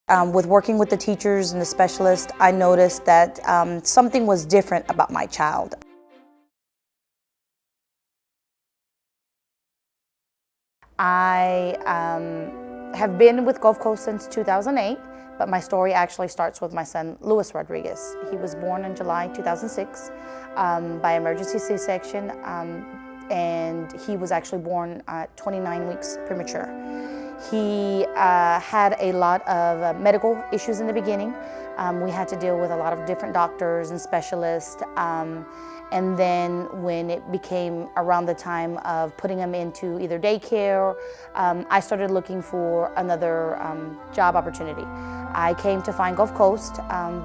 With working with the teachers and the specialists, I noticed that something was different about my child. I have been with Gulf Coast since 2008, but my story actually starts with my son, Luis Rodriguez. He was born in July 2006 by emergency C-section, and he was actually born 29 weeks premature. He had a lot of medical issues in the beginning. We had to deal with a lot of different doctors and specialists. And then when it became around the time of putting him into either daycare, I started looking for another job opportunity. I came to find Gulf Coast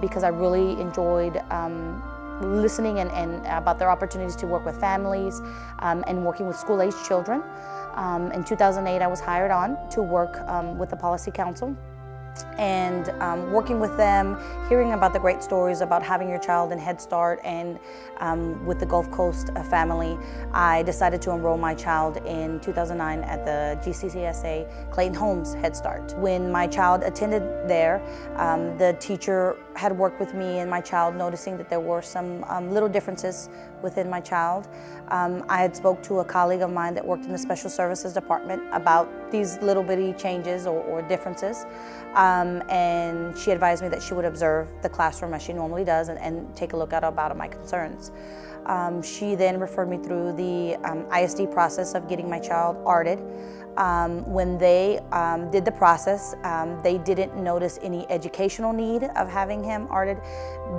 because I really enjoyed listening and about their opportunities to work with families and working with school-aged children. In 2008, I was hired on to work with the Policy Council, and working with them, hearing about the great stories about having your child in Head Start and with the Gulf Coast family, I decided to enroll my child in 2009 at the GCCSA Clayton Holmes Head Start. When my child attended there, the teacher had worked with me and my child, noticing that there were some little differences within my child. I had spoke to a colleague of mine that worked in the Special Services Department about these little bitty changes or differences. And she advised me that she would observe the classroom as she normally does and take a look at about my concerns. She then referred me through the ISD process of getting my child ARTed. When they did the process, they didn't notice any educational need of having him ARTed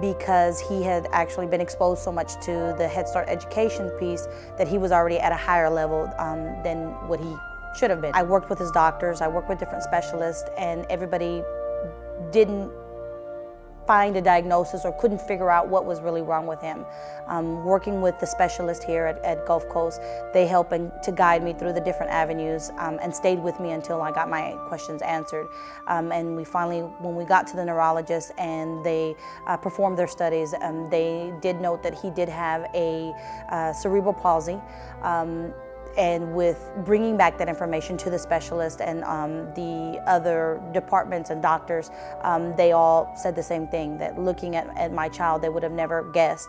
because he had actually been exposed so much to the Head Start education piece that he was already at a higher level than what he should have been. I worked with his doctors, I worked with different specialists, and everybody didn't find a diagnosis or couldn't figure out what was really wrong with him. Working with the specialist here at Gulf Coast, they helped to guide me through the different avenues and stayed with me until I got my questions answered. And we finally, when we got to the neurologist and they performed their studies, they did note that he did have a cerebral palsy. And with bringing back that information to the specialist and the other departments and doctors, they all said the same thing, that looking at my child, they would have never guessed.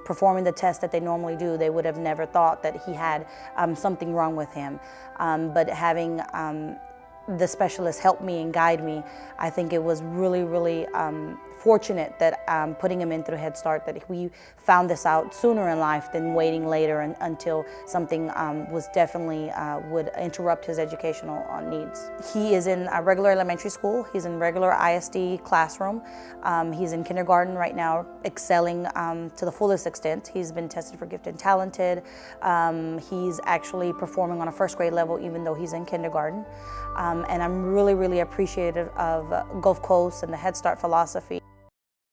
Performing the test that they normally do, they would have never thought that he had something wrong with him. But having the specialist help me and guide me, I think it was really, really fortunate that putting him in through Head Start, that we found this out sooner in life than waiting later until something was definitely would interrupt his educational needs. He is in a regular elementary school. He's in regular ISD classroom. He's in kindergarten right now, excelling to the fullest extent. He's been tested for gifted and talented. He's actually performing on a first grade level even though he's in kindergarten. And I'm really, really appreciative of Gulf Coast and the Head Start philosophy.